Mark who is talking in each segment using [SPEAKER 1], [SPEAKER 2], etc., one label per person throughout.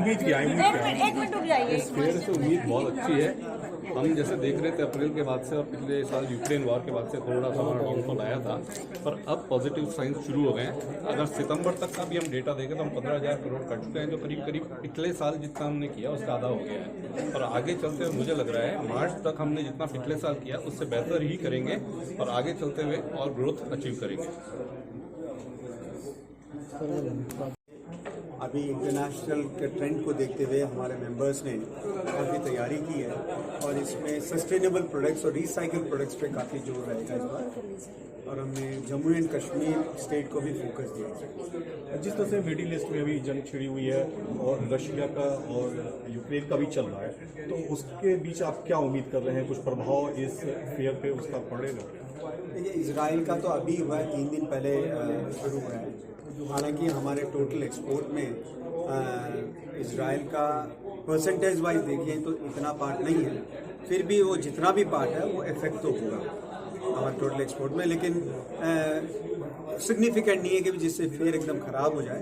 [SPEAKER 1] उम्मीद क्या है?
[SPEAKER 2] एक मिनट रुक जाइए।
[SPEAKER 3] इस फेयर से उम्मीद बहुत अच्छी है। हम जैसे देख रहे थे अप्रैल के बाद से और पिछले साल यूक्रेन वॉर के बाद से थोड़ा सा डाउनफॉल आया था, पर अब पॉजिटिव साइंस शुरू हो गए हैं। अगर सितंबर तक का भी हम डेटा देखें तो हम 15,000 करोड़ कर चुके हैं, जो करीब करीब पिछले साल जितना हमने किया उसका आधा हो गया है। और आगे चलते हुए मुझे लग रहा है मार्च तक हमने जितना पिछले साल किया उससे बेहतर ही करेंगे और आगे चलते हुए और ग्रोथ अचीव करेंगे।
[SPEAKER 4] अभी इंटरनेशनल के ट्रेंड को देखते हुए हमारे मेंबर्स ने काफ़ी तैयारी की है और इसमें सस्टेनेबल प्रोडक्ट्स और रिसाइकिल प्रोडक्ट्स पे काफ़ी जोर रहेगा इस बार। और हमने जम्मू एंड कश्मीर स्टेट को भी फोकस दिया है।
[SPEAKER 1] जिस तरह से मिडिल ईस्ट में अभी जंग छिड़ी हुई है और रशिया का और यूक्रेन का भी चल रहा है, तो उसके बीच आप क्या उम्मीद कर रहे हैं? कुछ प्रभाव इस फेयर पे उसका पड़ेगा?
[SPEAKER 4] देखिए, इजराइल का तो अभी हुआ है, 3 दिन पहले शुरू हुआ है। हालांकि हमारे टोटल एक्सपोर्ट में इजराइल का परसेंटेज वाइज देखें तो इतना पार्ट नहीं है, फिर भी वो जितना भी पार्ट है वो इफेक्ट तो होगा हमारे टोटल एक्सपोर्ट में, लेकिन सिग्निफिकेंट नहीं है कि जिससे फेयर एकदम ख़राब हो जाए,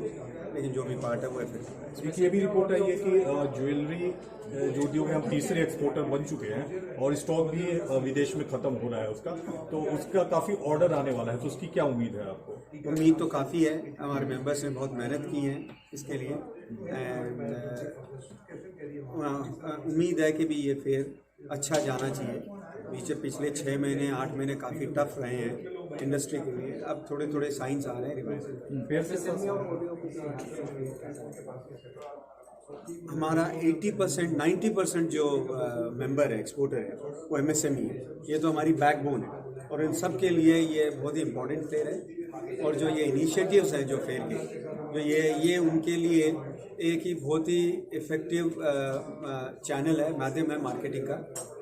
[SPEAKER 4] लेकिन जो भी पार्ट है वो इफेक्ट।
[SPEAKER 1] देखिए, ये भी रिपोर्ट आई है कि ज्वेलरी जो उद्योग है हम तीसरे एक्सपोर्टर बन चुके हैं और स्टॉक भी विदेश में खत्म हो रहा है उसका, तो उसका काफ़ी ऑर्डर आने वाला है, तो उसकी क्या उम्मीद है आपको?
[SPEAKER 4] उम्मीद तो काफ़ी है, हमारे मेंबर्स ने बहुत मेहनत की है इसके लिए एंड उम्मीद है कि भी ये फेयर अच्छा जाना चाहिए। पिछले 6 महीने 8 महीने काफ़ी टफ रहे हैं इंडस्ट्री के लिए, अब थोड़े थोड़े साइंस आ रहे हैं रिवाइज। हमारा 80% 90% जो मेंबर है एक्सपोर्टर है वो MSME है। ये तो हमारी बैकबोन है और इन सब के लिए ये बहुत ही इम्पोर्टेंट फेयर है। और जो ये इनिशिएटिव्स हैं जो फेयर के, जो ये उनके लिए एक ही बहुत ही इफ़ेक्टिव चैनल है, माध्यम है मार्केटिंग का।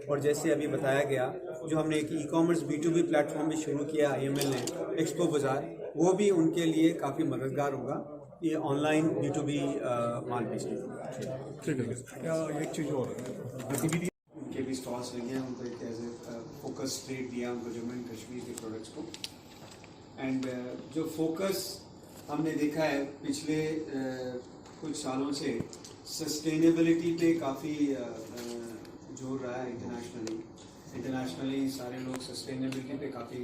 [SPEAKER 4] और जैसे अभी बताया गया, जो हमने एक ई-कॉमर्स B2B प्लेटफॉर्म भी शुरू किया IML ने, एक्सपो बाज़ार, वो भी उनके लिए काफ़ी मददगार होगा, ये ऑनलाइन B2B माल बेचने के।
[SPEAKER 1] ठीक है। क्या एक चीज़ और गतिविधि
[SPEAKER 4] उनके भी स्टॉल्स लगे हैं, उनको एक एज ए फोकस स्टेट दिया उनको जम्मू एंड कश्मीर के प्रोडक्ट्स को। एंड जो फोकस हमने देखा है पिछले कुछ सालों से सस्टेनेबिलिटी पे काफ़ी जोर रहा है इंटरनेशनली सारे लोग सस्टेनेबिलिटी पे काफ़ी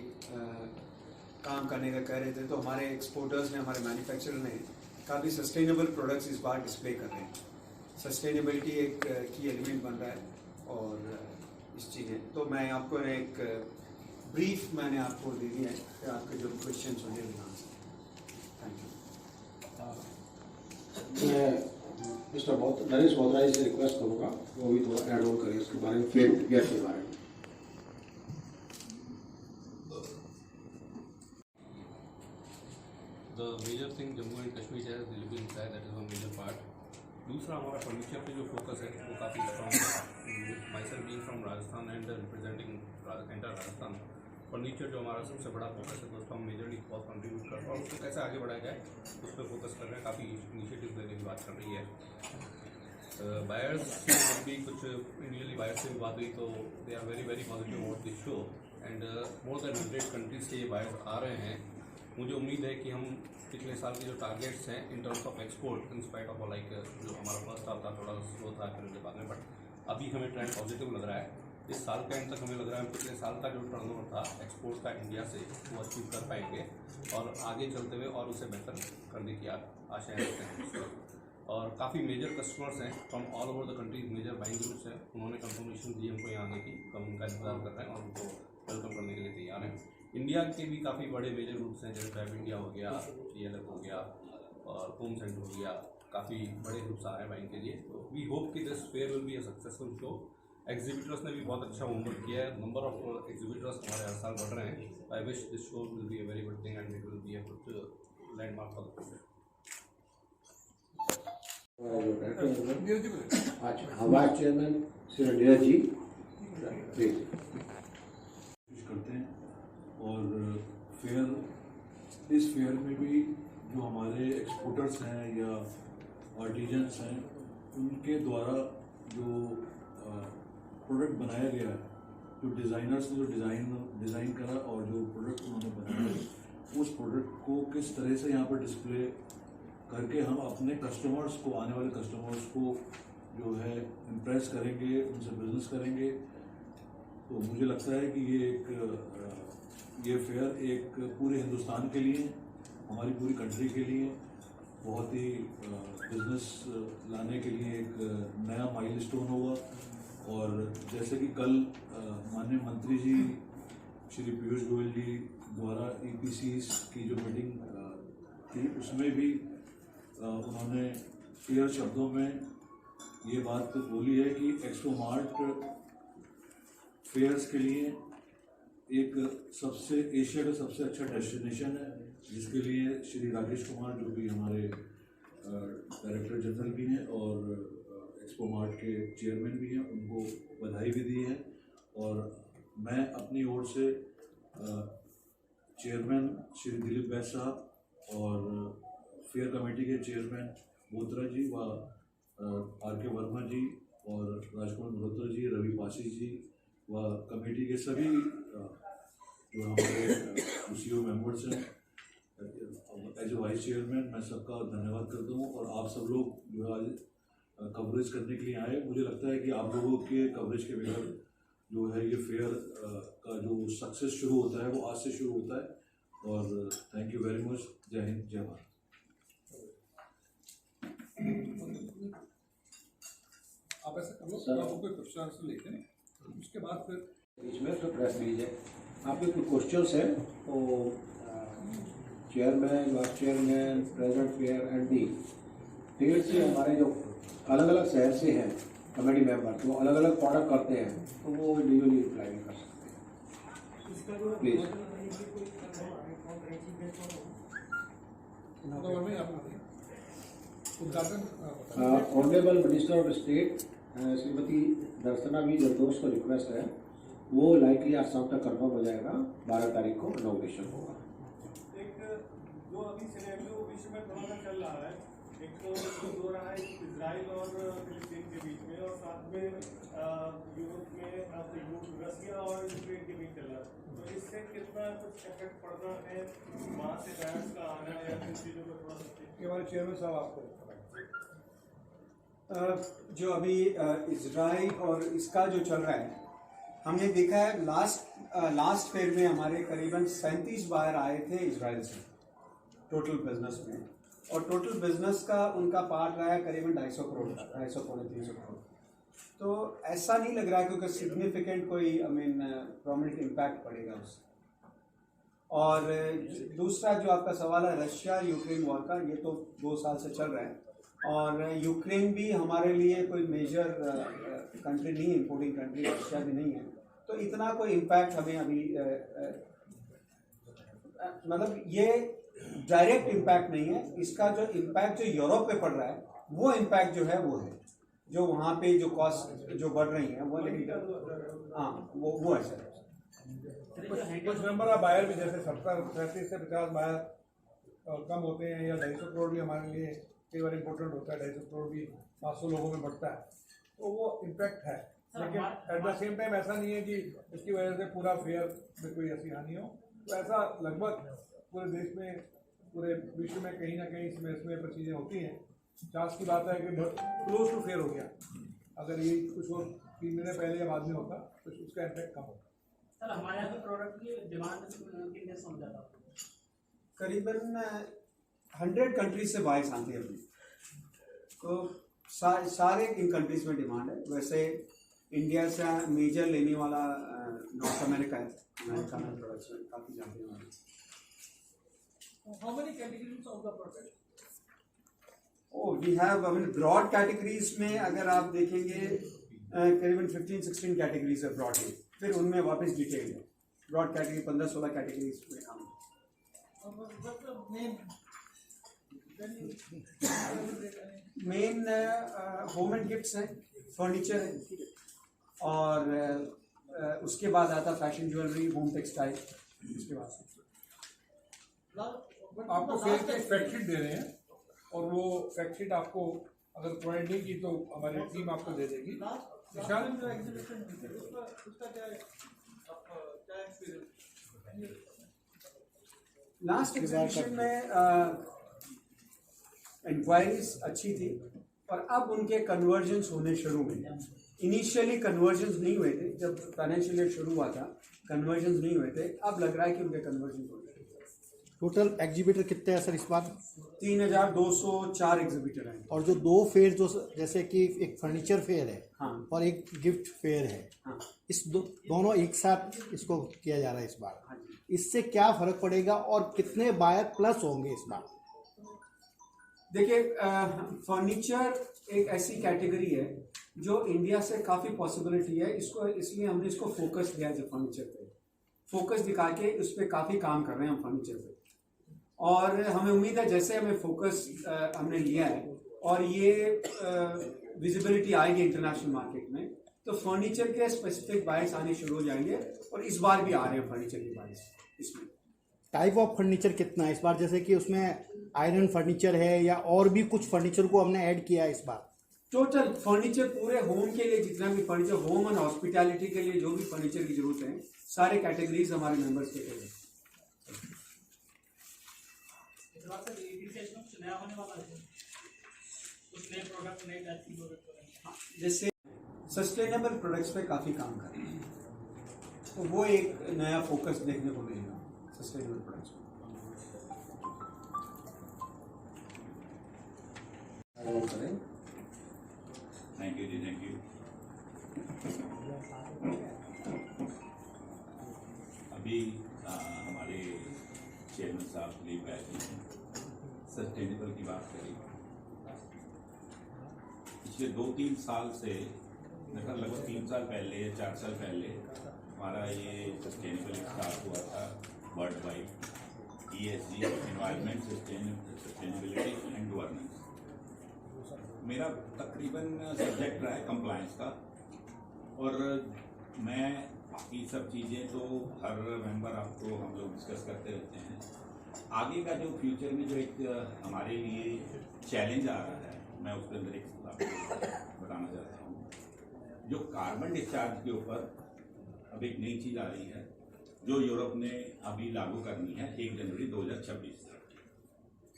[SPEAKER 4] काम करने का कह रहे थे। तो हमारे एक्सपोर्टर्स ने, हमारे मैन्युफैक्चरर ने काफ़ी सस्टेनेबल प्रोडक्ट्स इस बार डिस्प्ले कर रहे हैं। सस्टेनेबिलिटी एक की एलिमेंट बन रहा है और इस चीज़ है। तो मैं आपको एक ब्रीफ मैंने आपको दे दिया है कि आपके जो क्वेश्चन होंगे आंसर। Thank you.
[SPEAKER 5] मैं मिस्टर नरेश बोधराज से रिक्वेस्ट करूँगा वो भी थोड़ा एड ऑन करें इसके बारे में, फेयर के बारे में।
[SPEAKER 3] The major thing Jammu and Kashmir has delivery inside, that is one major part. दूसरा हमारा फर्नीचर पे जो फोकस है वो काफ़ी स्ट्रॉन्ग है। Myself being from Rajasthan and representing enter Rajasthan, furniture जो हमारा सबसे बड़ा फोकस है, दोस्तों हम मेजरली बहुत कंट्रीब्यूट कर रहे हैं और उसको कैसे आगे बढ़ाया जाए उस पर फोकस कर रहे हैं। काफ़ी इनिशिएटिव लेने की बात चल रही है। बायर्स से भी कुछ इंडियनली बायर्स से भी बात हुई तो they are very positive about this show and more than 100 countries से ये बायर्स आ रहे हैं। मुझे उम्मीद है कि हम पिछले साल के जो टारगेट्स हैं in terms of export, in spite of like जो हमारा फर्स्ट साल था थोड़ा स्लो था फिर उसके बाद में, बट अभी हमें ट्रेंड पॉजिटिव लग रहा है। इस साल का एंड तक हमें लग रहा है पिछले साल का जो टर्नओवर था एक्सपोर्ट का इंडिया से वो अचीव कर पाएंगे और आगे चलते हुए और उसे बेहतर करने की आशाएं रखते हैं। और काफ़ी मेजर कस्टमर्स हैं from all over the countries, major buying groups हैं, उन्होंने कंफर्मेशन दी हमको यहाँ आने की, हम उनका इंतजार कर रहे हैं और उनको वेलकम करने के लिए तैयार हैं। इंडिया के भी काफ़ी बड़े मेजर ग्रुप्स हैं, जैसे फैब इंडिया हो गया, TLF हो गया और होम सेंटर हो गया, काफ़ी बड़े ग्रुप्स आ रहे हैं बाइंग के लिए। तो वी होप कि this fair will be a successful show. Exhibitors ने भी बहुत अच्छा होमवर्क किया है, नंबर ऑफ एग्जीबिटर्स हमारे हर साल बढ़ रहे हैं। I wish this show will be a very good thing and it will be a good landmark for the future.
[SPEAKER 5] आज हमारे चेयरमैन श्री नीरज जी प्लीज
[SPEAKER 6] करते हैं। और फेयर, इस फेयर में भी जो हमारे एक्सपोर्टर्स हैं या आर्टिजन्स हैं उनके द्वारा जो प्रोडक्ट बनाया गया है, जो डिज़ाइनर्स ने जो डिज़ाइन करा और जो प्रोडक्ट उन्होंने बनाया उस प्रोडक्ट को किस तरह से यहाँ पर डिस्प्ले करके हम अपने कस्टमर्स को, आने वाले कस्टमर्स को जो है इम्प्रेस करेंगे, उनसे बिजनेस करेंगे। तो मुझे लगता है कि ये फेयर एक पूरे हिंदुस्तान के लिए, हमारी पूरी कंट्री के लिए बहुत ही बिजनेस लाने के लिए एक नया माइलस्टोन होगा। और जैसे कि कल माननीय मंत्री जी श्री पीयूष गोयल जी द्वारा EPCs की जो मीटिंग थी, उसमें भी उन्होंने क्लियर शब्दों में ये बात बोली है कि एक्सपो मार्ट फेयर्स के लिए एक एशिया का सबसे अच्छा डेस्टिनेशन है, जिसके लिए श्री राकेश कुमार जो कि हमारे डायरेक्टर जनरल भी हैं और एक्सपो मार्ट के चेयरमैन भी हैं, उनको बधाई भी दी है। और मैं अपनी ओर से चेयरमैन श्री दिलीप बैस साहब और फेयर कमेटी के चेयरमैन बोत्रा जी व RK वर्मा जी और राजकुमार मल्होत्रा जी, रवि पासी जी व कमेटी के सभी जो हमारे CEO मेंबर्स हैं, एज ए वाइस चेयरमैन मैं सबका धन्यवाद करता हूँ। और आप सब लोग जो आज कवरेज करने के लिए आए, मुझे लगता है कि आप लोगों के कवरेज के बगैर जो है ये फेयर का जो सक्सेस शुरू होता है वो आज से शुरू होता है। और थैंक यू वेरी मच। जय हिंद, जय भारत।
[SPEAKER 2] आप ऐसा कर लो, आप कोई क्वेश्चन आंसर लेते हैं, उसके बाद फिर
[SPEAKER 5] बीच में तो प्रेस रिलीज है। आपके कुछ क्वेश्चंस हैं तो chairman, vice chairman, president fair MD fair से हमारे जो अलग अलग शहर से हैं कमेटी मेंबर, तो अलग अलग प्रोडक्ट करते हैं, तो वो इंडिविजुअली रिप्लाई नहीं कर सकते please. Honourable minister of state Shrimati Darshana भी जरदोश को रिक्वेस्ट है, वो लाइकली आज शाम तक कंफर्म हो जाएगा। 12 तारीख को इनॉग्रेशन होगा।
[SPEAKER 7] एक जो अभी सिनेरियो विश्व में थोड़ा सा चल रहा है, एक तो हो रहा है इजराइल और फिलिस्तीन के बीच में, और साथ में यूरोप में रसिया और यूक्रेन के बीच चल रहा है। तो इससे कितना कुछ इफेक्ट पड़ना है, वहाँ से गैस का आना या किन चीज़ों को थोड़ा सा
[SPEAKER 2] हमारे चेयरमैन साहब आपको
[SPEAKER 4] जो अभी इजराइल और इसका जो चल रहा है, हमने देखा है लास्ट फेयर में हमारे करीबन 37 बायर आए थे इजराइल से टोटल बिजनेस में, और टोटल बिजनेस का उनका पार्ट रहा है करीबन 250 करोड़ का, 250 पौने 300 करोड़। तो ऐसा नहीं लग रहा है क्योंकि सिग्निफिकेंट कोई प्रोमिनेंट इम्पैक्ट पड़ेगा उससे। और दूसरा जो आपका सवाल है रशिया यूक्रेन वॉर का, ये तो 2 साल से चल रहा है, और यूक्रेन भी हमारे लिए कोई मेजर कंट्री नहीं है, इंपोर्टिंग कंट्री रशिया भी नहीं है, तो इतना कोई इम्पैक्ट हमें अभी मतलब ये डायरेक्ट इम्पैक्ट नहीं है। इसका जो इम्पैक्ट जो यूरोप पे पड़ रहा है, वो इम्पैक्ट जो है वो है, जो वहाँ पे जो कॉस्ट जो बढ़ रही है वो, लेकिन हाँ वो है सर।
[SPEAKER 2] कुछ नंबर ऑफ बायर भी जैसे 37 से 50 बायर कम होते हैं, या 250 करोड़ भी हमारे लिए कई बार इम्पोर्टेंट होता है, 250 करोड़ भी 500 लोगों में बढ़ता है, तो वो इम्पैक्ट है। लेकिन एट द सेम टाइम ऐसा नहीं है कि इसकी वजह से पूरा फेयर में कोई ऐसी हानि हो। तो ऐसा लगभग पूरे देश में, पूरे विश्व में कहीं ना कहीं इसमें पर चीज़ें होती हैं। चांस की बात है कि क्लोज टू फेयर हो गया, अगर ये कुछ और 3 महीने पहले या बाद में होता तो उसका इम्पैक्ट कम होता।
[SPEAKER 8] सर हमारे यहाँ पे प्रोडक्ट की डिमांड कितने से समझा था?
[SPEAKER 4] करीबन 100 कंट्रीज से बाइक्स आती है अभी, तो सारे इन कंट्रीज में डिमांड है। वैसे इंडिया से मेजर लेने वाला नॉर्थ अमेरिका है, अमेरिका में प्रोडक्ट्स में काफ़ी जाते हैं।
[SPEAKER 8] How many categories of the product?
[SPEAKER 4] We have broad categories में अगर आप देखेंगे करीबन 15-16 कैटेगरीज है ब्रॉड में, फिर उनमें वापस डिटेल है। ब्रॉड कैटेगरी 15-16 कैटेगरीज में काम मेन होम एंड गिफ्ट्स हैं, फर्नीचर है, और उसके बाद आता फैशन ज्वेलरी, होम टेक्सटाइल, उसके बाद
[SPEAKER 2] आपको फेयर की फैक्टशीट दे रहे हैं, और वो फैक्टशीट आपको अगर प्रोवाइड नहीं की तो हमारी टीम आपको दे देगी। विशाल
[SPEAKER 8] जो एग्जीबिशन उसका क्या एक्सपीरियंस?
[SPEAKER 4] लास्ट एग्जीबिशन में इंक्वायरीज अच्छी थी और अब उनके कन्वर्जन्स होने शुरू हुए। इनिशियली कन्वर्जन्स नहीं हुए थे, जब फाइनेंशियल ईयर शुरू हुआ था कन्वर्जन्स नहीं हुए थे, अब लग रहा है कि उनके कन्वर्जन हो गए।
[SPEAKER 9] टोटल एग्जीबिटर कितने हैं सर इस बार?
[SPEAKER 4] 3204 एग्जीबिटर हैं।
[SPEAKER 9] और जो 2 फेयर, जो जैसे कि एक फर्नीचर फेयर है
[SPEAKER 4] हाँ
[SPEAKER 9] और एक गिफ्ट फेयर है,
[SPEAKER 4] हाँ
[SPEAKER 9] इस दोनों एक साथ इसको किया जा रहा है इस बार।
[SPEAKER 4] हाँ जी।
[SPEAKER 9] इससे क्या फर्क पड़ेगा और कितने बायर प्लस होंगे इस बार?
[SPEAKER 4] देखिए, फर्नीचर एक ऐसी कैटेगरी है जो इंडिया से काफ़ी पॉसिबिलिटी है, इसको इसलिए हमने इसको फोकस दिया है। फर्नीचर पे फोकस दिखा के उस पर काफ़ी काम कर रहे हैं हम फर्नीचर पे, और हमें उम्मीद है जैसे हमें फोकस हमने लिया है और ये विजिबिलिटी आएगी इंटरनेशनल मार्केट में, तो फर्नीचर के स्पेसिफिक बायर्स आने शुरू हो जाएंगे, और इस बार भी आ रहे हैं फर्नीचर के बायर्स। इसमें
[SPEAKER 9] टाइप ऑफ फर्नीचर कितना है इस बार? जैसे कि उसमें आयरन फर्नीचर है या और भी कुछ फर्नीचर को हमने ऐड किया है इस बार?
[SPEAKER 4] टोटल फर्नीचर पूरे होम के लिए जितना भी फर्नीचर, होम एंड हॉस्पिटैलिटी के लिए जो भी फर्नीचर की जरूरत है, सारे कैटेगरीज हमारे मेंबर्स के लिए।
[SPEAKER 8] नया होने वाला है, कुछ नए प्रोडक्ट, नए टाइप की प्रोडक्ट,
[SPEAKER 4] जैसे सस्टेनेबल प्रोडक्ट्स पे काफ़ी काम कर रहे हैं, तो वो एक नया फोकस देखने को मिलेगा सस्टेनेबल प्रोडक्ट्स में।
[SPEAKER 10] थैंक यू जी, थैंक यू। अभी हमारे चेयरमैन साहब लीव बैठे हैं, सस्टेनेबल की बात करी। पिछले 2-3 साल से, लगभग 3 साल पहले या 4 साल पहले हमारा ये सस्टेनेबल स्टार्ट हुआ था world wide, ESG, environment sustainability and governance. मेरा तकरीबन सब्जेक्ट रहा है कंप्लायंस का, और मैं बाकी सब चीज़ें तो हर मेंबर आपको हम लोग डिस्कस करते रहते हैं। आगे का जो फ्यूचर में जो एक हमारे लिए चैलेंज आ रहा है, मैं उसके अंदर एक आपको बताना चाहता हूँ। जो कार्बन डिस्चार्ज के ऊपर अब एक नई चीज़ आ रही है, जो यूरोप ने अभी लागू करनी है 1 जनवरी 2026 से,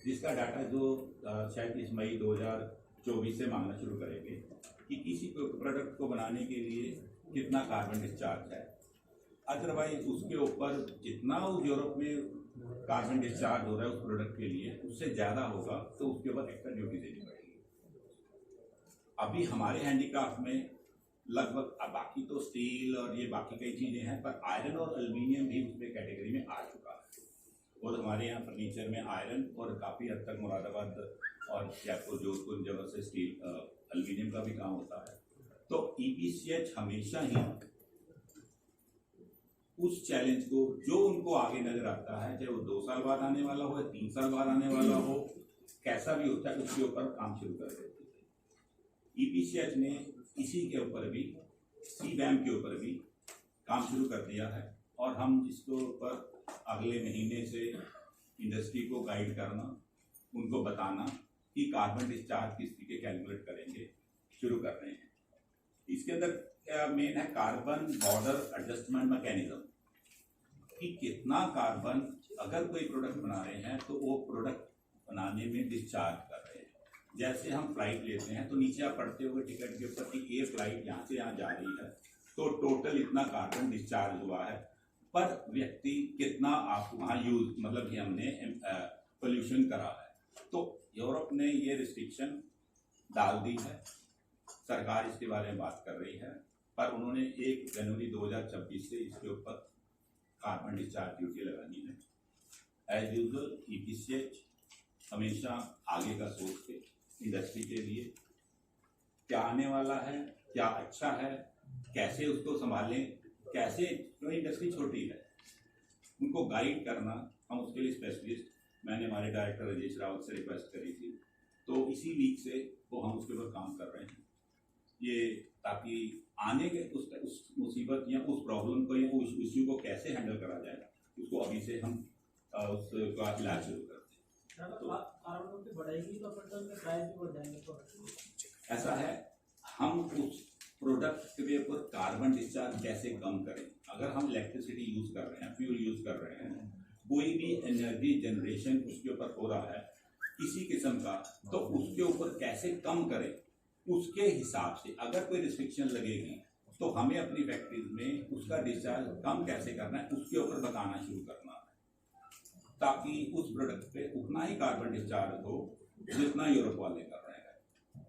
[SPEAKER 10] जिसका डाटा जो शायद इस मई 2024 से मांगना शुरू करेंगे कि किसी प्रोडक्ट को बनाने के लिए कितना कार्बन डिस्चार्ज है। अदरवाइज उसके ऊपर जितना उस यूरोप में कार्बन डिस्चार्ज हो रहा है उस प्रोडक्ट के लिए, उससे ज़्यादा होगा तो उसके ऊपर एक्स्ट्रा ड्यूटी देनी पड़ेगी। अभी हमारे हैंडीक्राफ्ट में लगभग, बाकी तो स्टील और ये बाकी कई चीज़ें हैं, पर आयरन और एल्युमिनियम भी उसमें कैटेगरी में आ चुका है। और हमारे यहाँ फर्नीचर में आयरन और काफ़ी हद तक मुरादाबाद और जयपुर, जोधपुर जगह से स्टील एल्युमिनियम का भी काम होता है। तो EPCH हमेशा ही उस चैलेंज को, जो उनको आगे नजर आता है, चाहे वो 2 साल बाद आने वाला हो या 3 साल बाद आने वाला हो, कैसा भी होता है, उसके ऊपर काम शुरू कर देते थे। EPCH ने इसी के ऊपर भी, CBAM के ऊपर भी काम शुरू कर दिया है, और हम इसके ऊपर अगले महीने से इंडस्ट्री को गाइड करना, उनको बताना कि कार्बन डिस्चार्ज किस तरीके कैलकुलेट करेंगे, शुरू कर रहे हैं। इसके अंदर मेन है कार्बन बॉर्डर एडजस्टमेंट मैकेनिज्म, कि कितना कार्बन अगर कोई प्रोडक्ट बना रहे हैं तो वो प्रोडक्ट बनाने में डिस्चार्ज कर रहे हैं। जैसे हम फ्लाइट लेते हैं तो नीचे आप पढ़ते हुए टिकट के ऊपर कि ये फ्लाइट यहाँ से यहाँ जा रही है तो टोटल इतना कार्बन डिस्चार्ज हुआ है, पर व्यक्ति कितना आप वहाँ यूज, मतलब कि हमने पोल्यूशन करा है। तो यूरोप ने ये रिस्ट्रिक्शन डाल दी है, सरकार इसके बारे में बात कर रही है, पर उन्होंने 1 जनवरी 2026 से इसके ऊपर कार्बन डिस्चार्ज ड्यूटी लगानी है। एज यूजुअल EPCH हमेशा आगे का सोच के इंडस्ट्री के लिए क्या आने वाला है, क्या अच्छा है, कैसे उसको संभालें, कैसे, क्योंकि इंडस्ट्री छोटी है, उनको गाइड करना, हम उसके लिए स्पेशलिस्ट, मैंने हमारे डायरेक्टर राजेश रावत से रिक्वेस्ट करी थी, तो इसी वीक से वो हम उसके ऊपर काम कर रहे हैं, ये ताकि आने के उस मुसीबत या उस प्रॉब्लम को या उस इश्यू को कैसे हैंडल करा जाए, उसको अभी से हम उसका इलाज शुरू करते हैं। तो ऐसा है, हम उस प्रोडक्ट के ऊपर कार्बन डिस्चार्ज कैसे कम करें। अगर हम इलेक्ट्रिसिटी यूज कर रहे हैं, फ्यूल यूज कर रहे हैं, कोई भी एनर्जी जनरेशन उसके ऊपर हो रहा है, किसी किस्म का, तो उसके ऊपर कैसे कम करें, उसके हिसाब से अगर कोई रिस्ट्रिक्शन लगेगी तो हमें अपनी फैक्ट्रीज में उसका डिस्चार्ज कम कैसे करना है उसके ऊपर बताना शुरू करना है, ताकि उस प्रोडक्ट पे उतना ही कार्बन डिस्चार्ज हो जितना यूरोप वाले कर रहे हैं।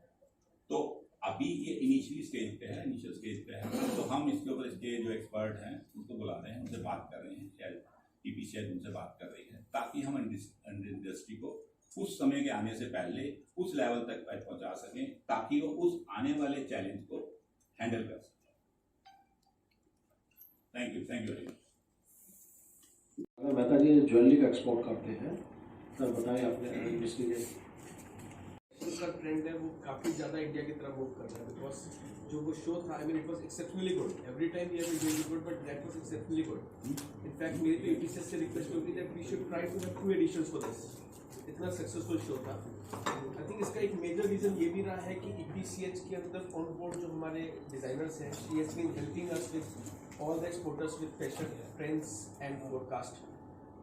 [SPEAKER 10] तो अभी ये इनिशियल स्टेज पे है, तो हम इसके ऊपर इसके जो एक्सपर्ट हैं उनको बुला रहे हैं, उनसे बात कर रहे हैं, शायद ईपीसीएच उनसे बात कर रही है, ताकि हम इंडस्ट्री को उस समय के आने से पहले उस लेवल तक पहुंचा सकें, ताकि वो उस आने वाले चैलेंज को हैंडल कर सकें। Thank you very much.
[SPEAKER 5] अगर मेहता जी ज्वेलरी का एक्सपोर्ट करते हैं, सर बताएं अपने इंडस्ट्री के
[SPEAKER 11] का ट्रेंड है वो काफ़ी ज़्यादा इंडिया की तरफ मूव कर रहा है, बिकॉज जो वो शो था, I mean it was exceptionally good, every time we have been doing good, but that was exceptionally good. In fact मेरी तो ईपीसीएच से रिक्वेस्ट होगी that we should try to have 2 editions for this. इतना successful show था। I think इसका एक major reason ये भी रहा है कि ईपीसीएच के अंदर ऑन बोर्ड जो हमारे डिज़ाइनर्स हैं, she has been helping us with all the exporters with fashion trends and forecast.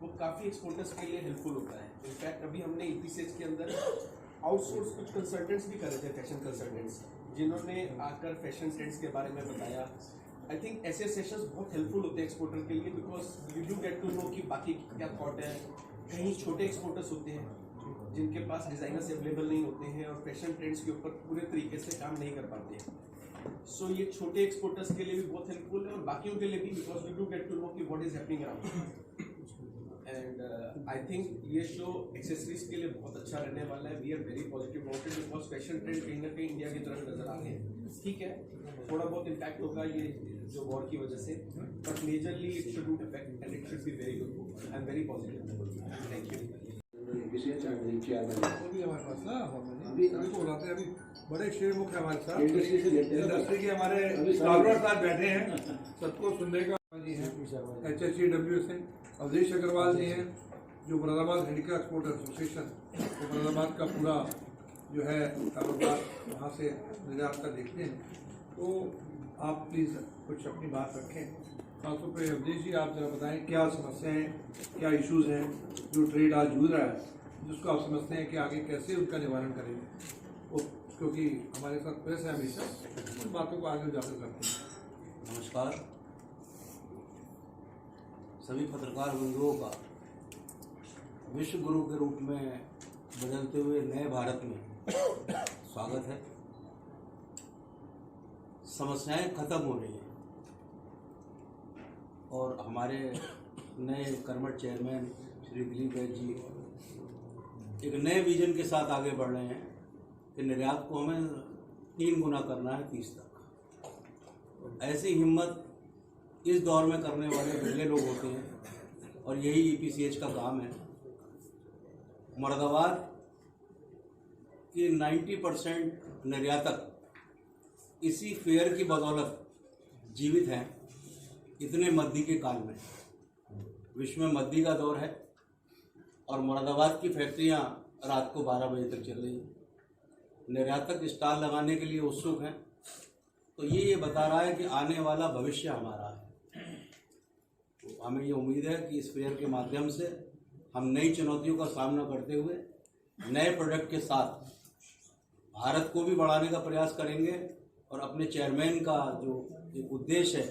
[SPEAKER 11] वो काफ़ी एक्सपोर्टर्स के लिए हेल्पफुल होता है। इनफैक्ट अभी हमने ईपीसीएच के अंदर आउटसोर्स कुछ कंसल्टेंट्स भी कर रहे थे, फैशन कंसल्टेंट्स, जिन्होंने आकर फैशन ट्रेंड्स के बारे में बताया। आई थिंक ऐसे सेशंस बहुत हेल्पफुल होते हैं एक्सपोर्टर के लिए, because you do get to know कि बाकी क्या थॉट है। कहीं छोटे एक्सपोर्टर्स होते हैं जिनके पास डिज़ाइनर्स अवेलेबल नहीं होते हैं और फैशन ट्रेंड्स के ऊपर पूरे तरीके से काम नहीं कर पाते हैं। सो ये छोटे एक्सपोर्टर्स के लिए भी बहुत हेल्पफुल है और बाकियों के लिए भी, because we do get to know कि what is happening around. And I think ये शो एक्सेसरीज के लिए बहुत अच्छा रहने वाला है। We are very positive about it, because fashion trend कहीं ना कहीं इंडिया की तरफ नजर आ रहे हैं। ठीक है, थोड़ा बहुत इम्पैक्ट होगा ये जो वॉर की वजह से, but majorly it should effect and it should be very good. I am very positive. Thank you.
[SPEAKER 2] अभी हमारे पास ना अभी तो बुलाते हैं, अभी बड़े शेर मुख्य हमारे साथ इंडस्ट्री के हमारे स्टॉलवर्स साथ बैठे हैं, सबको सुनने का जी है। HHEW से अवधेश अग्रवाल जी हैं, जो मुरादाबाद हैंडीक्राफ्ट एक्सपोर्टर एसोसिएशन, तो मुरादाबाद का पूरा जो है कारोबार वहाँ से निर्यात का देखते हैं। तो आप प्लीज़ कुछ अपनी बात रखें। खासतौर पर अवधेश जी, आप जरा बताएं क्या समस्याएं, क्या इश्यूज़ हैं जो ट्रेड आज जूझ रहा है, जिसको आप समझते हैं कि आगे कैसे उनका निवारण करेंगे। वो क्योंकि हमारे साथ प्रेस है हमेशा, उन बातों को आगे उजागर करते हैं।
[SPEAKER 12] नमस्कार सभी पत्रकार बंधुओं का विश्व गुरु के रूप में बदलते हुए नए भारत में स्वागत है। समस्याएं खत्म हो रही हैं और हमारे नए कर्मठ चेयरमैन श्री दिलीप वैद जी एक नए विजन के साथ आगे बढ़ रहे हैं कि निर्यात को हमें 3 गुना करना है 30 तक। ऐसी हिम्मत इस दौर में करने वाले पहले लोग होते हैं और यही ईपीसीएच का काम है। मुरादाबाद के 90% निर्यातक इसी फेयर की बदौलत जीवित हैं। इतने मद्दी के काल में विश्व में मद्दी का दौर है और मुरादाबाद की फैक्ट्रियां रात को 12 बजे तक चल रही हैं। निर्यातक स्टॉल लगाने के लिए उत्सुक हैं। तो ये बता रहा है कि आने वाला भविष्य हमारा है। तो हमें ये उम्मीद है कि इस फेयर के माध्यम से हम नई चुनौतियों का सामना करते हुए नए प्रोडक्ट के साथ भारत को भी बढ़ाने का प्रयास करेंगे और अपने चेयरमैन का जो एक उद्देश्य है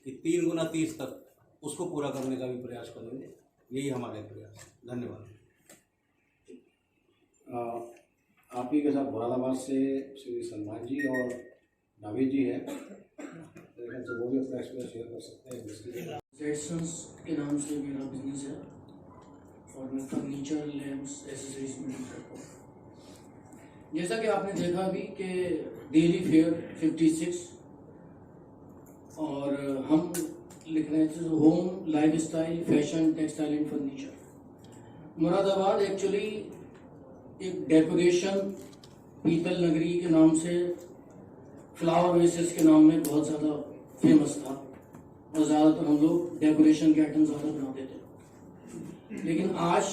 [SPEAKER 12] कि 3 गुना 30 तक, उसको पूरा करने का भी प्रयास करेंगे। यही हमारे प्रयास। धन्यवाद।
[SPEAKER 5] आप ही के साथ मुरादाबाद से श्री सलमान जी और नावीद जी हैं, वो भी अपना एक्सपीरियंस शेयर कर सकते हैं।
[SPEAKER 13] जेटसन्स के नाम से मेरा बिजनेस है और मैं फर्नीचर, लैम्प्स, एसेसरीज में करता हूँ। जैसा कि आपने देखा भी कि डेली फेयर 56 और हम लिख रहे हैं home, life style, fashion, textile and furniture. Moradabad actually एक डेकोरेशन, पीतल नगरी के नाम से, फ्लावर वेसेस के नाम में बहुत ज़्यादा फेमस था और ज़्यादातर हम लोग डेकोरेशन के आइटम ज़्यादा बनाते थे। लेकिन आज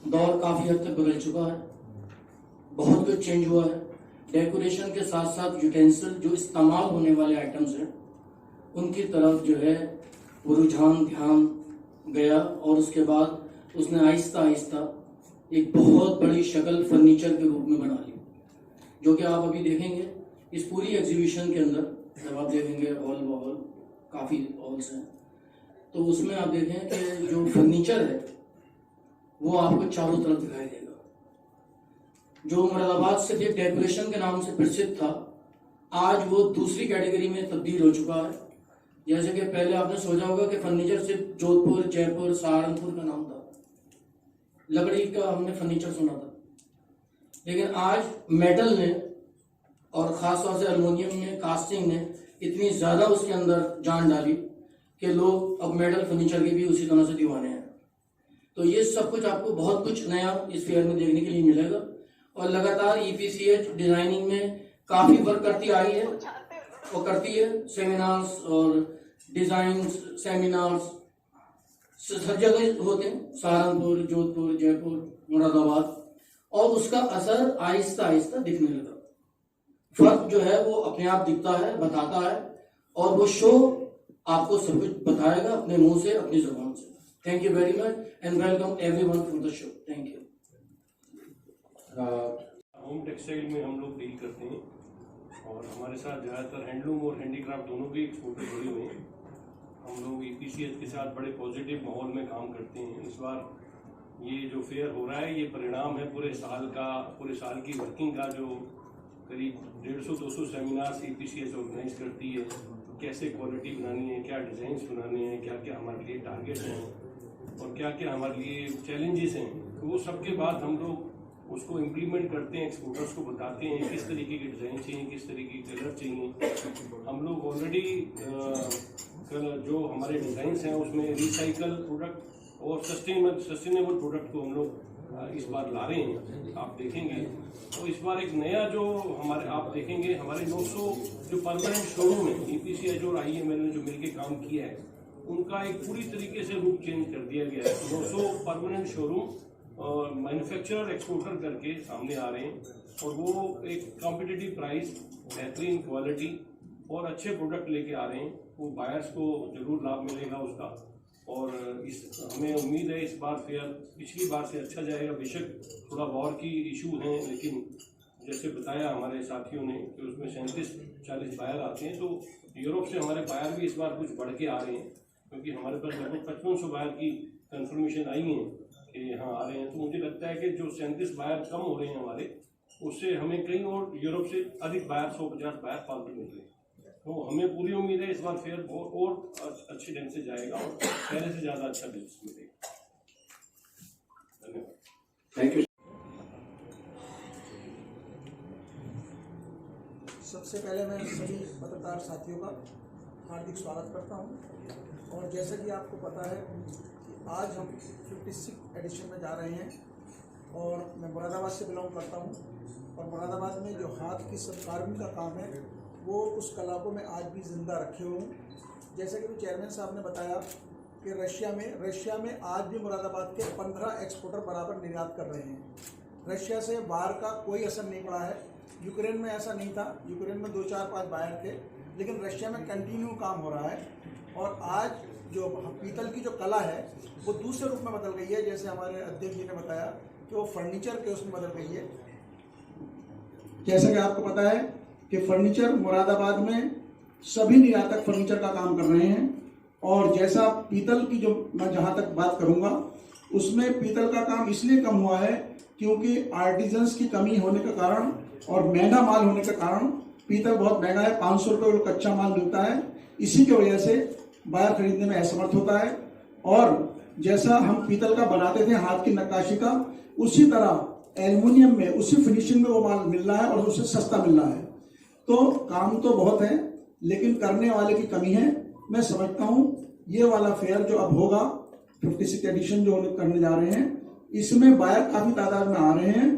[SPEAKER 13] दौर काफ़ी हद तक बदल चुका है, बहुत कुछ चेंज हुआ है। डेकोरेशन के साथ साथ यूटेंसिल, जो इस्तेमाल होने वाले आइटम्स हैं, उनकी तरफ जो है वो रुझान ध्यान गया और उसके बाद उसने आहिस्ता आहिस्ता एक बहुत बड़ी शक्ल फर्नीचर के रूप में बना ली, जो कि आप अभी देखेंगे इस पूरी एग्जीबिशन के अंदर। जब आप देखेंगे हॉल काफ़ी हॉल्स हैं, तो उसमें आप देखें कि जो फर्नीचर है वो आपको चारों तरफ दिखाई देगा। जो मुरादाबाद सिर्फ एक डेकोरेशन के नाम से प्रसिद्ध था, आज वो दूसरी कैटेगरी में तब्दील हो चुका है। जैसे कि पहले आपने सोचा होगा कि फर्नीचर सिर्फ जोधपुर, जयपुर, सहारनपुर का नाम था, लकड़ी का हमने फर्नीचर सुना था, लेकिन आज मेटल ने और ख़ास तौर से एल्युमिनियम ने, कास्टिंग ने इतनी ज़्यादा उसके अंदर जान डाली कि लोग अब मेटल फर्नीचर के भी उसी तरह से दीवाने हैं। तो ये सब कुछ आपको बहुत कुछ नया इस फेयर में देखने के लिए मिलेगा। और लगातार EPCH डिज़ाइनिंग में काफ़ी वर्क करती आई है और करती है। सेमिनार्स और डिज़ाइन सेमिनार्स हर जगह होते हैं, सहारनपुर, जोधपुर, जयपुर, मुरादाबाद, और उसका असर आहिस्ता आहिस्ता दिखने लगा। फर्क जो है वो अपने आप दिखता है, बताता है, और वो शो आपको सब कुछ बताएगा अपने मुंह से, अपनी जुबान से। Thank you very much and welcome everyone for the show. Thank you.
[SPEAKER 14] Home textile में हम लोग डील करते हैं और हमारे साथ ज़्यादातर हैंडलूम और हैंडीक्राफ्ट दोनों के एक्सपोर्टर जुड़े हुए हैं। हम लोग EPCH के साथ बड़े पॉजिटिव माहौल में काम करते हैं। इस बार ये जो फेयर हो रहा है ये परिणाम है पूरे साल की वर्किंग का, जो करीब 150-200 सेमिनार्स EPCH ऑर्गेनाइज करती है। कैसे क्वालिटी बनानी है, क्या डिज़ाइंस बनाने हैं, क्या क्या हमारे लिए टारगेट हैं और क्या क्या हमारे लिए चैलेंजेस हैं, तो वो सब के बाद हम लोग उसको इम्प्लीमेंट करते हैं, एक्सपोर्टर्स को बताते हैं किस तरीके की डिज़ाइन चाहिए, किस तरीके की कलर चाहिए। हम लोग ऑलरेडी जो हमारे डिज़ाइंस हैं उसमें रिसाइकल प्रोडक्ट और सस्टेनेबल प्रोडक्ट को हम लोग इस बार ला रहे हैं। आप देखेंगे तो इस बार एक नया जो हमारे आप देखेंगे हमारे 900 जो परमानेंट शोरूम है EPCH और IML ने जो मिलके काम किया है, उनका एक पूरी तरीके से रूप चेंज कर दिया गया है। 900 परमानेंट शोरूम मैन्युफैक्चरर एक्सपोर्टर करके सामने आ रहे हैं और वो एक कॉम्पिटिटिव प्राइस, बेहतरीन क्वालिटी और अच्छे प्रोडक्ट लेके आ रहे हैं। वो बायर्स को जरूर लाभ मिलेगा उसका, और हमें उम्मीद है इस बार फेयर पिछली बार से अच्छा जाएगा। बेशक थोड़ा वॉर की इशू हैं, लेकिन जैसे बताया हमारे साथियों ने कि उसमें 37-40 बायर आते हैं, तो यूरोप से हमारे बायर भी इस बार कुछ बढ़ के आ रहे हैं, क्योंकि हमारे पास लगभग 5500 बायर की कंफर्मेशन आई हैं कि यहाँ आ रहे हैं। तो मुझे लगता है कि जो 37 बायर कम हो रहे हैं हमारे, उससे हमें कहीं और यूरोप से अधिक बायर 150 बायर फालतू मिल रहे हैं। तो हमें पूरी उम्मीद है इस बार फेयर और अच्छे ढंग से जाएगा और पहले से ज़्यादा अच्छा बिजनेस मिलेगा। धन्यवाद।
[SPEAKER 5] Thank you.
[SPEAKER 15] सबसे पहले मैं सभी पत्रकार साथियों का हार्दिक स्वागत करता हूं, और जैसा कि आपको पता है कि आज हम 56 एडिशन में जा रहे हैं, और मैं मुरादाबाद से बिलोंग करता हूं, और मुरादाबाद में जो हाथ की शिल्पकारों का काम है वो उस कला को मैं आज भी ज़िंदा रखे हुए हूँ। जैसे कि चेयरमैन साहब ने बताया कि रशिया में आज भी मुरादाबाद के 15 एक्सपोर्टर बराबर निर्यात कर रहे हैं। रशिया से बाहर का कोई असर नहीं पड़ा है। यूक्रेन में ऐसा नहीं था, यूक्रेन में 2-4-5 बायर थे, लेकिन रशिया में कंटिन्यू काम हो रहा है। और आज जो पीतल की जो कला है वो दूसरे रूप में बदल गई है, जैसे हमारे अध्यक्ष जी ने बताया कि वो फर्नीचर के उसमें बदल गई है। जैसा कि आपको पता है कि फर्नीचर मुरादाबाद में सभी निर्यातक फर्नीचर का काम कर रहे हैं, और जैसा पीतल की जो मैं जहाँ तक बात करूँगा उसमें पीतल का काम इसलिए कम हुआ है क्योंकि आर्टिजन्स की कमी होने के कारण और महंगा माल होने के कारण पीतल बहुत महंगा है। 500 रुपये कच्चा माल मिलता है, इसी की वजह से बायर खरीदने में असमर्थ होता है। और जैसा हम पीतल का बनाते थे हाथ की नक्काशी का, उसी तरह एल्युमिनियम में उसी फिनिशिंग में वो माल मिल रहा है और उससे सस्ता मिल रहा है। तो काम तो बहुत है, लेकिन करने वाले की कमी है। मैं समझता हूँ ये वाला फेयर जो अब होगा 56 एडिशन जो करने जा रहे हैं, इसमें बायर काफ़ी तादाद में आ रहे हैं।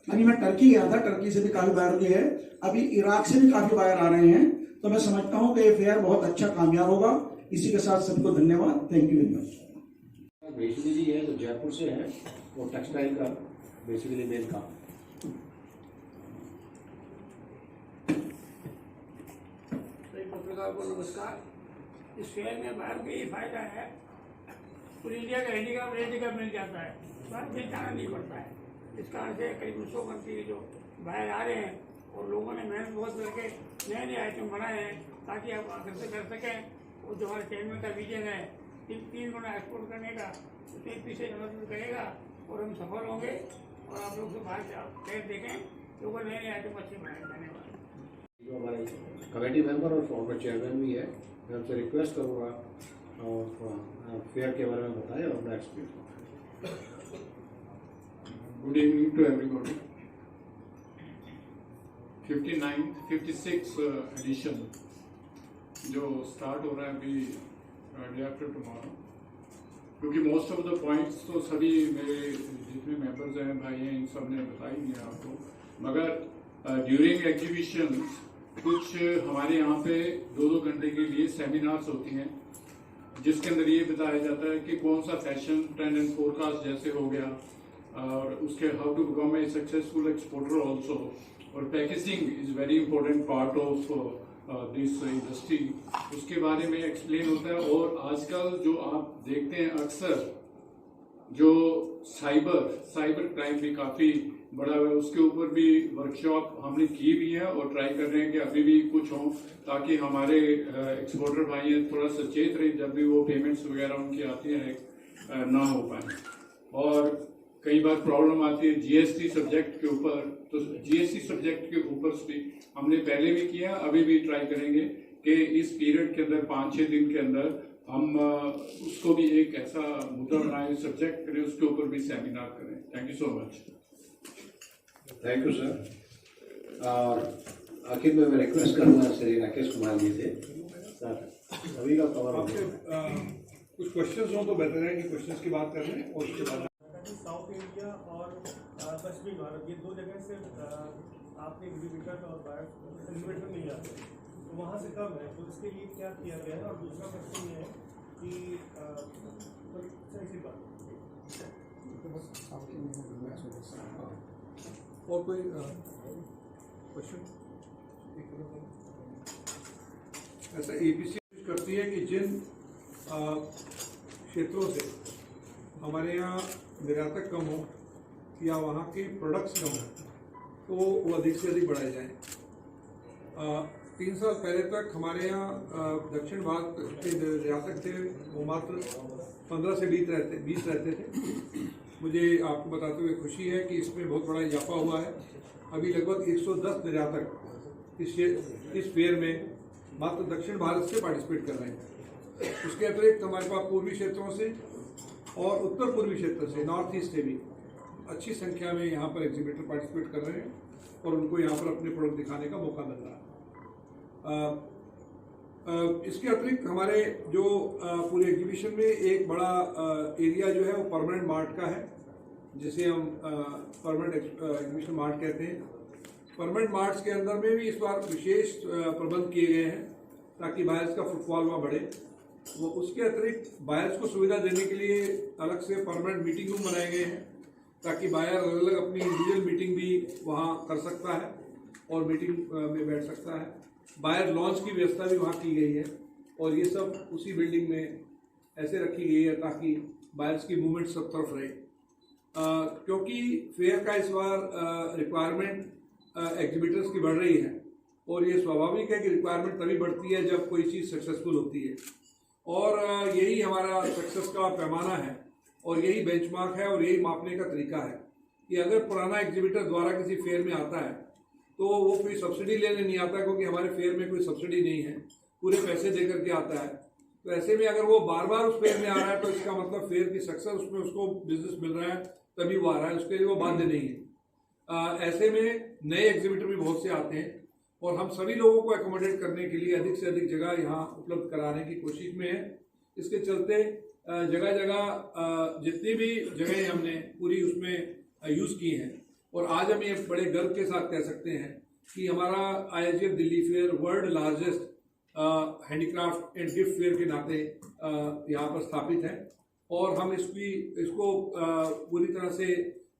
[SPEAKER 15] अभी मैं टर्की गया था, टर्की से भी काफ़ी बायर भी है, अभी इराक से भी काफ़ी बायर आ रहे हैं। तो मैं समझता हूँ कि ये फेयर बहुत अच्छा कामयाब होगा। इसी के साथ सबको धन्यवाद। Thank you very much.
[SPEAKER 5] Basically ये है तो जयपुर से है, वो टेक्सटाइल का बेसिकली मेन काम।
[SPEAKER 16] पत्रकार को नमस्कार। इस फेयर में बाहर का ये फायदा है
[SPEAKER 8] पूरी इंडिया का हैंडीकैप मिल जाता है, बाहर भी जाना नहीं पड़ता है। इस कारण से करीब 100 कंट्री जो बाहर आ रहे हैं और लोगों ने मेहनत बहुत करके नए नए आइटम बनाए हैं ताकि आप आखिर से कर सकें। और जो हमारे चेयरमैन का विजन है 3 गुना एक्सपोर्ट करने का, उसमें पीछे मदद करेगा और हम सफल होंगे। और आप लोग से बाहर से देखें लोगों नए नए आइटम अच्छे बनाए जाने वाले।
[SPEAKER 5] जो हमारे कमेटी मेंबर और फॉर्मर चेयरमैन भी है, मैं उनसे रिक्वेस्ट करूँगा और फेयर के बारे में बताएं और अपना experience.
[SPEAKER 16] Good evening to everybody. 56 edition जो स्टार्ट हो रहा है अभी डे आफ्टर टुमारो, क्योंकि मोस्ट ऑफ द पॉइंट्स तो सभी मेरे जितने मेंबर्स हैं भाई हैं इन सब ने बता ही दिया आपको, मगर ड्यूरिंग एग्जीबिशन कुछ हमारे यहाँ पे 2-2 घंटे के लिए सेमिनार्स होती हैं जिसके अंदर ये बताया जाता है कि कौन सा फैशन ट्रेंड एंड फोरकास्ट जैसे हो गया और उसके how to become a successful exporter also, और packaging is very important part of this industry, उसके बारे में एक्सप्लेन होता है। और आजकल जो आप देखते हैं अक्सर जो साइबर क्राइम भी काफी बड़ा है, उसके ऊपर भी वर्कशॉप हमने की भी है और ट्राई कर रहे हैं कि अभी भी कुछ हो ताकि हमारे एक्सपोर्टर भाई हैं थोड़ा सचेत रहे जब भी वो पेमेंट्स वगैरह उनकी आती हैं ना हो पाए। और कई बार प्रॉब्लम आती है जीएसटी सब्जेक्ट के ऊपर, तो जीएसटी सब्जेक्ट के ऊपर भी हमने पहले भी किया, अभी भी ट्राई करेंगे कि इस पीरियड के अंदर 5-6 दिन के अंदर हम उसको भी एक ऐसा मुद्दा बनाए, सब्जेक्ट करें, उसके ऊपर भी सेमिनार करें। Thank you so much.
[SPEAKER 5] Thank you sir. और आखिर में मैं रिक्वेस्ट करूँगा श्री राकेश कुमार जी से, सर सभी का कवर
[SPEAKER 2] आपके कुछ क्वेश्चंस हो तो बेहतर है कि क्वेश्चंस की बात कर लें और उसके बाद
[SPEAKER 7] साउथ इंडिया और पश्चिमी भारत ये 2 जगह से आपके एग्जीबिटर और बायर एग्जीबिटर नहीं आते, तो वहाँ से कम है, तो इसके लिए क्या किया गया है? और दूसरा क्वेश्चन ये है कि सही बात
[SPEAKER 2] और कोई क्वेश्चन? ऐसा एपीसी करती है कि जिन क्षेत्रों से हमारे यहाँ निर्यातक कम हो या वहाँ के प्रोडक्ट्स कम हो तो वो अधिक से अधिक बढ़ाए जाएं। 3 साल पहले तक हमारे यहाँ दक्षिण भारत के निर्यातक थे वो मात्र 15 से 20 रहते थे। मुझे आपको बताते हुए खुशी है कि इसमें बहुत बड़ा इजाफा हुआ है। अभी लगभग 110 निर्यातक इस फेयर में मात्र दक्षिण भारत से पार्टिसिपेट कर रहे हैं। उसके अतिरिक्त हमारे पास पूर्वी क्षेत्रों से और उत्तर पूर्वी क्षेत्र से, नॉर्थ ईस्ट से भी अच्छी संख्या में यहाँ पर एग्जीबिटर पार्टिसिपेट कर रहे हैं और उनको यहाँ पर अपने प्रोडक्ट दिखाने का मौका मिल रहा है। इसके अतिरिक्त हमारे जो पूरे एग्जीबिशन में एक बड़ा एरिया जो है वो परमानेंट मार्ट का है, जिसे हम परमानेंट एग्जीबिशन मार्ट कहते हैं। परमानेंट मार्ट्स के अंदर में भी इस बार विशेष प्रबंध किए गए हैं ताकि बायर्स का फुटफॉल वहाँ बढ़े। वो उसके अतिरिक्त बायर्स को सुविधा देने के लिए अलग से परमानेंट मीटिंग रूम बनाए गए हैं ताकि बायर अलग अलग अपनी इंडिविजुअल मीटिंग भी वहाँ कर सकता है और मीटिंग में बैठ सकता है। बायर लॉन्च की व्यवस्था भी वहाँ की गई है और ये सब उसी बिल्डिंग में ऐसे रखी गई है ताकि बायर्स की मूवमेंट सब तरफ रहे। क्योंकि फेयर का इस बार रिक्वायरमेंट एग्जीबिटर्स की बढ़ रही है और ये स्वाभाविक है कि रिक्वायरमेंट तभी बढ़ती है जब कोई चीज़ सक्सेसफुल होती है और यही हमारा सक्सेस का पैमाना है और यही बेंचमार्क है और यही मापने का तरीका है कि अगर पुराना एग्जीबिटर द्वारा किसी फेयर में आता है तो वो कोई सब्सिडी लेने नहीं आता क्योंकि हमारे फेयर में कोई सब्सिडी नहीं है, पूरे पैसे दे करके आता है। तो ऐसे में अगर वो बार बार उस फेयर में आ रहा है तो इसका मतलब फेयर की सक्सेस उसमें उसको बिजनेस मिल रहा है तभी वो आ रहा है, उसके लिए वो बाध्य नहीं है। ऐसे में नए एग्जीबिटर भी बहुत से आते हैं और हम सभी लोगों को एकोमोडेट करने के लिए अधिक से अधिक जगह यहाँ उपलब्ध कराने की कोशिश में है। इसके चलते जगह जगह जितनी भी जगह हमने पूरी उसमें यूज़ की हैं और आज हम ये बड़े गर्व के साथ कह सकते हैं कि हमारा IIGF Delhi fair world largest handicraft and gift fair के नाते यहाँ पर स्थापित है और हम इसको पूरी तरह से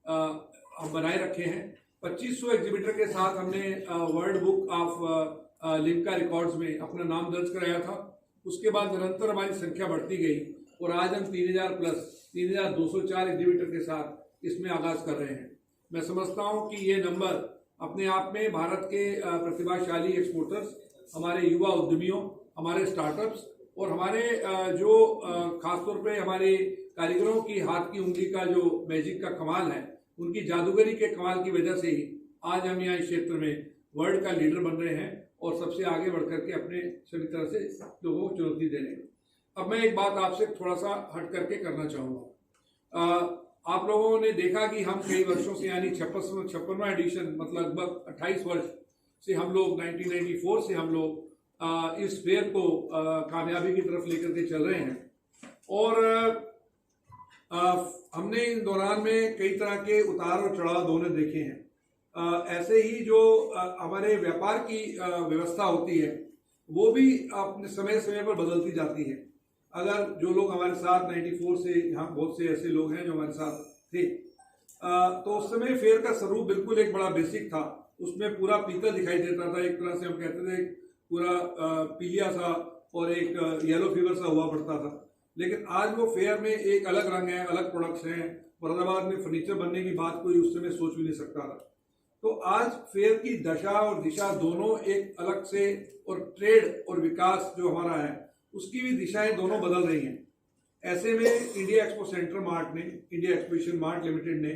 [SPEAKER 2] हम बनाए रखे हैं। 2500 एग्जीबिटर के साथ हमने world book of Limca records में अपना नाम दर्ज कराया था। उसके बाद निरंतर हमारी संख्या बढ़ती गई और आज हम 3000 प्लस 3204 एग्जीबिटर के साथ इसमें आगाज कर रहे हैं। मैं समझता हूं कि ये नंबर अपने आप में भारत के प्रतिभाशाली एक्सपोर्टर्स, हमारे युवा उद्यमियों, हमारे स्टार्टअप्स और हमारे जो खासतौर पे हमारे कारीगरों की हाथ की उंगली का जो मैजिक का कमाल है, उनकी जादूगरी के कमाल की वजह से ही आज हम यहाँ इस क्षेत्र में वर्ल्ड का लीडर बन रहे हैं और सबसे आगे बढ़ करके अपने सभी तरह से लोगों को चुनौती दे रहे हैं। अब मैं एक बात आपसे थोड़ा सा हट करके करना चाहूँगा। आप लोगों ने देखा कि हम कई वर्षों से यानी 56वां एडिशन मतलब लगभग 28 वर्ष से हम लोग 1994 से हम लोग इस फेयर को कामयाबी की तरफ लेकर के चल रहे हैं और हमने इन दौरान में कई तरह के उतार और चढ़ाव दोनों देखे हैं। ऐसे ही जो हमारे व्यापार की व्यवस्था होती है वो भी अपने समय समय पर बदलती जाती है। अगर जो लोग हमारे साथ 94 से यहाँ बहुत से ऐसे लोग हैं जो हमारे साथ थे, तो उस समय फेयर का स्वरूप बिल्कुल एक बड़ा बेसिक था। उसमें पूरा पीतल दिखाई देता था, एक तरह से हम कहते थे पूरा पीलिया सा और एक येलो फीवर सा हुआ पड़ता था। लेकिन आज वो फेयर में एक अलग रंग है, अलग प्रोडक्ट्स हैं। मुरादाबाद में फर्नीचर बनने की बात कोई उस समय सोच भी नहीं सकता था। तो आज फेयर की दशा और दिशा दोनों एक अलग से, और ट्रेड और विकास जो हमारा है उसकी भी दिशाएं दोनों बदल रही हैं। ऐसे में इंडिया एक्सपो सेंटर मार्ट ने, इंडिया एक्सपोजिशन मार्ट लिमिटेड ने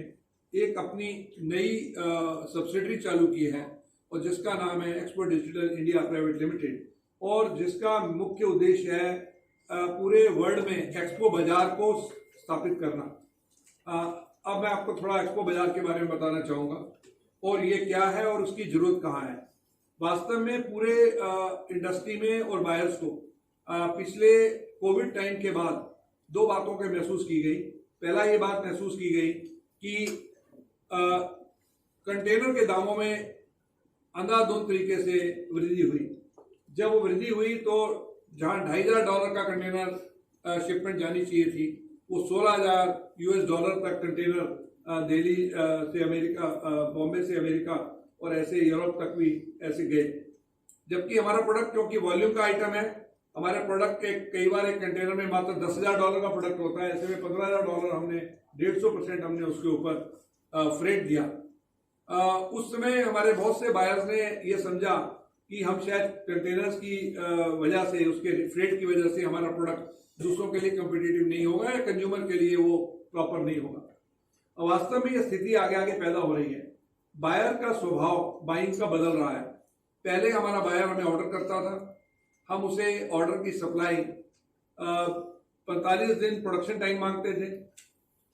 [SPEAKER 2] एक अपनी नई सब्सिडरी चालू की है और जिसका नाम है expo digital India private limited, और जिसका मुख्य उद्देश्य है पूरे वर्ल्ड में एक्सपो बाजार को स्थापित करना। अब मैं आपको थोड़ा एक्सपो बाजार के बारे में बताना चाहूँगा और ये क्या है और उसकी जरूरत कहाँ है। वास्तव में पूरे इंडस्ट्री में और बायर्स को पिछले कोविड टाइम के बाद दो बातों के महसूस की गई। पहला ये बात महसूस की गई कि कंटेनर के दामों में अंधाधुंध तरीके से वृद्धि हुई। जब वो वृद्धि हुई तो जहां $2,500 का कंटेनर शिपमेंट जानी चाहिए थी, वो $16,000 तक कंटेनर दिल्ली से अमेरिका, बॉम्बे से अमेरिका और ऐसे यूरोप तक भी ऐसे गए। जबकि हमारा प्रोडक्ट क्योंकि वॉल्यूम का आइटम है, हमारे प्रोडक्ट के कई बार एक कंटेनर में मात्र $10,000 का प्रोडक्ट होता है, ऐसे में $15,000 हमने 150% हमने उसके ऊपर फ्रेट दिया। उस समय हमारे बहुत से बायर्स ने ये समझा कि हम शायद कंटेनर्स की वजह से, उसके फ्रेट की वजह से हमारा प्रोडक्ट दूसरों के लिए कंपिटिटिव नहीं होगा या कंज्यूमर के लिए वो प्रॉपर नहीं होगा। वास्तव में ये स्थिति आगे आगे पैदा हो रही है। बायर का स्वभाव बाइंग का बदल रहा है। पहले हमारा बायर हमें ऑर्डर करता था, हम उसे ऑर्डर की सप्लाई 45 दिन प्रोडक्शन टाइम मांगते थे,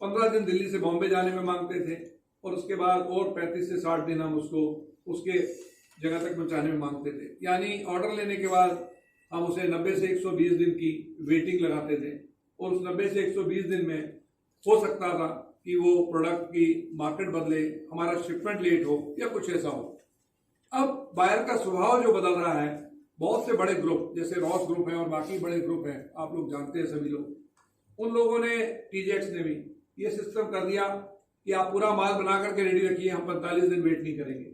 [SPEAKER 2] 15 दिन दिल्ली से बॉम्बे जाने में मांगते थे और उसके बाद और 35 से 60 दिन हम उसको उसके जगह तक पहुंचाने में मांगते थे। यानी ऑर्डर लेने के बाद हम उसे 90 से 120 दिन की वेटिंग लगाते थे और उस 90 से 120 दिन में हो सकता था कि वो प्रोडक्ट की मार्केट बदले, हमारा शिपमेंट लेट हो या कुछ ऐसा हो। अब बायर का स्वभाव जो बदल रहा है, बहुत से बड़े ग्रुप जैसे रॉस ग्रुप है और बाकी बड़े ग्रुप हैं, आप लोग जानते हैं सभी लोग, उन लोगों ने, TJX ने भी ये सिस्टम कर दिया कि आप पूरा माल बना करके रेडी रखिए, हम 45 दिन वेट नहीं करेंगे।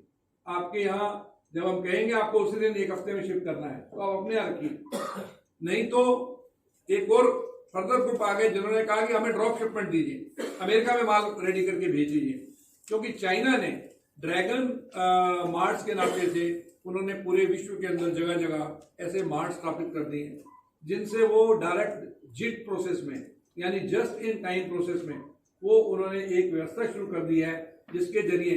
[SPEAKER 2] आपके यहाँ जब हम कहेंगे आपको उसी दिन 1 हफ्ते में शिफ्ट करना है तो आप अपने यहाँ रखिए। नहीं तो एक और फर्दर ग्रुप आ गए जिन्होंने कहा कि हमें ड्रॉप शिपमेंट दीजिए, अमेरिका में माल रेडी करके भेजिए। क्योंकि चाइना ने ड्रैगन मार्ट्स के नाते से उन्होंने पूरे विश्व के अंदर जगह जगह ऐसे मार्ट स्थापित कर दिए हैं जिनसे वो डायरेक्ट जिट प्रोसेस में, यानी जस्ट इन टाइम प्रोसेस में, वो उन्होंने एक व्यवस्था शुरू कर दी है जिसके जरिए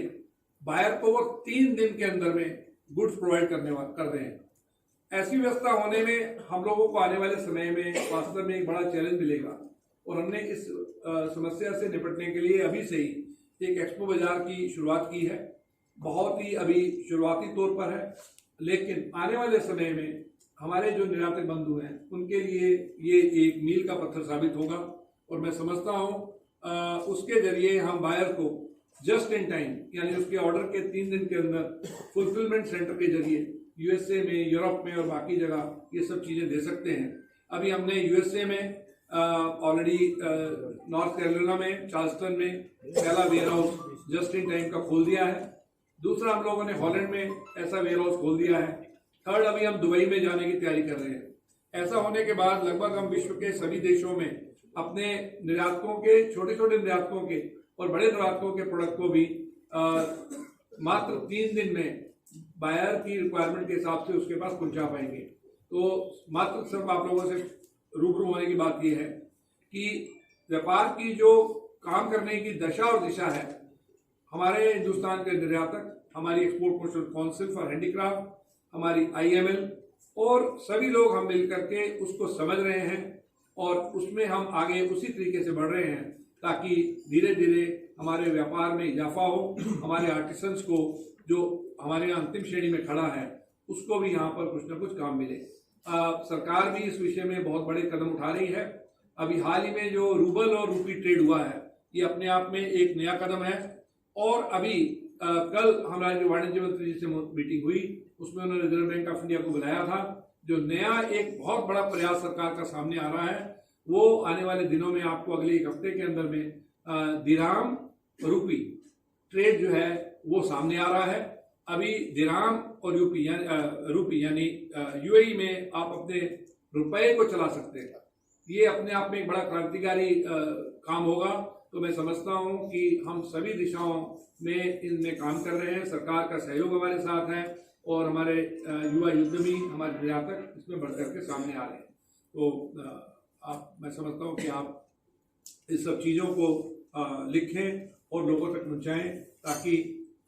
[SPEAKER 2] बायर को वो 3 दिन के अंदर में गुड्स प्रोवाइड कर रहे हैं। ऐसी व्यवस्था होने में हम लोगों को आने वाले समय में वास्तव में एक बड़ा चैलेंज मिलेगा और हमने इस समस्या से निपटने के लिए अभी से ही एक एक्सपो बाजार की शुरुआत की है। बहुत ही अभी शुरुआती तौर पर है, लेकिन आने वाले समय में हमारे जो निर्यातक बंधु हैं उनके लिए ये एक मील का पत्थर साबित होगा और मैं समझता हूँ उसके जरिए हम बायर को जस्ट इन टाइम, यानी उसके ऑर्डर के 3 दिन के अंदर फुलफिलमेंट सेंटर के जरिए USA में, यूरोप में और बाकी जगह ये सब चीज़ें दे सकते हैं। अभी हमने USA में ऑलरेडी नॉर्थ कैरोलिना में, चार्ल्सटन में पहला warehouse just in time का खोल दिया है। दूसरा हम लोगों ने हॉलैंड में ऐसा वेयर हाउस खोल दिया है। थर्ड अभी हम दुबई में जाने की तैयारी कर रहे हैं। ऐसा होने के बाद लगभग हम विश्व के सभी देशों में अपने निर्यातकों के, छोटे छोटे निर्यातकों के और बड़े निर्यातकों के प्रोडक्ट को भी मात्र 3 दिन में बायर की रिक्वायरमेंट के हिसाब से उसके पास पहुंचा पाएंगे। तो मात्र सिर्फ आप लोगों से रूबरू होने की बात यह है कि व्यापार की जो काम करने की दशा और दिशा है, हमारे हिंदुस्तान के निर्यातक, हमारी export promotion council for handicraft, हमारी IML और सभी लोग हम मिलकर के उसको समझ रहे हैं और उसमें हम आगे उसी तरीके से बढ़ रहे हैं ताकि धीरे धीरे हमारे व्यापार में इजाफा हो, हमारे आर्टिसंस को जो हमारे यहाँ अंतिम श्रेणी में खड़ा है उसको भी यहाँ पर कुछ न कुछ काम मिले। सरकार भी इस विषय में बहुत बड़े कदम उठा रही है। अभी हाल ही में जो रूबल और रूपी ट्रेड हुआ है, ये अपने आप में एक नया कदम है। और अभी कल हमारे वाणिज्य मंत्री जी से मीटिंग हुई, उसमें उन्होंने रिजर्व बैंक ऑफ इंडिया को बुलाया था। जो नया एक बहुत बड़ा प्रयास सरकार का सामने आ रहा है, वो आने वाले दिनों में आपको अगले 1 हफ्ते के अंदर में दिरहाम रूपी ट्रेड जो है वो सामने आ रहा है। अभी दिरहाम और रूपी यानी UAE में आप अपने रुपए को चला सकते हैं। ये अपने आप में एक बड़ा क्रांतिकारी काम होगा। तो मैं समझता हूं कि हम सभी दिशाओं में इनमें काम कर रहे हैं। सरकार का सहयोग हमारे साथ है और हमारे युवा उद्यमी, हमारे निर्यातक इसमें बढ़कर के सामने आ रहे हैं। तो मैं समझता हूं कि आप इस सब चीज़ों को लिखें और लोगों तक पहुंचाएं ताकि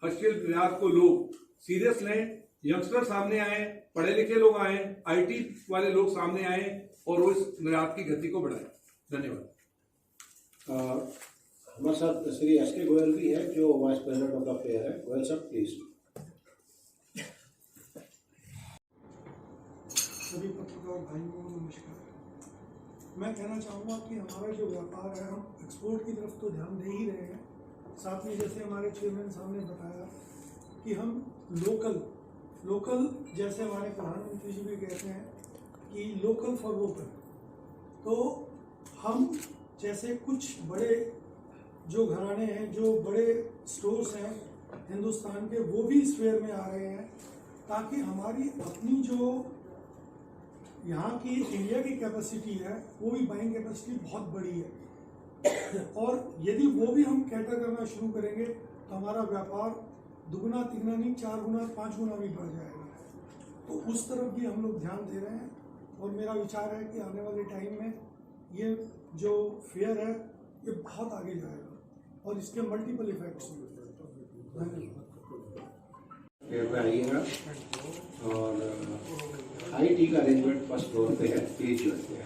[SPEAKER 2] हस्तशिल्प निर्यात को लोग सीरियस लें, यंगस्टर सामने आए, पढ़े लिखे लोग आए, IT वाले लोग सामने आए और वो इस निर्यात की गति को बढ़ाएं। धन्यवाद।
[SPEAKER 5] हमारे साथ श्री SK गोयल भी है जो vice president of the fair है। Goyal sir please.
[SPEAKER 15] सभी पत्रकार भाइयों को नमस्कार। मैं कहना चाहूँगा कि हमारा जो व्यापार है, हम एक्सपोर्ट की तरफ तो ध्यान दे ही रहे हैं, साथ में जैसे हमारे चेयरमैन साहब ने बताया कि हम लोकल जैसे हमारे प्रधानमंत्री जी भी कहते हैं कि लोकल फॉर वोकल। तो हम जैसे कुछ बड़े जो घराने हैं, जो बड़े स्टोर्स हैं हिंदुस्तान के, वो भी इस फेयर में आ रहे हैं ताकि हमारी अपनी जो यहाँ की इंडिया की कैपेसिटी है, वो भी बाइंग कैपेसिटी बहुत बड़ी है और यदि वो भी हम कैटर करना शुरू करेंगे तो हमारा व्यापार दुगुना तिगुना नहीं 4 गुना 5 गुना भी बढ़ जाएगा। तो उस तरफ भी हम लोग ध्यान दे रहे हैं और मेरा विचार है कि आने वाले टाइम में ये जो फेयर है ये बहुत आगे जाएगा और इसके मल्टीपल इफेक्ट्स होंगे।
[SPEAKER 5] फेयर में आइएगा और IT का अरेंजमेंट फर्स्ट फ्लोर पे है, पेज पे है।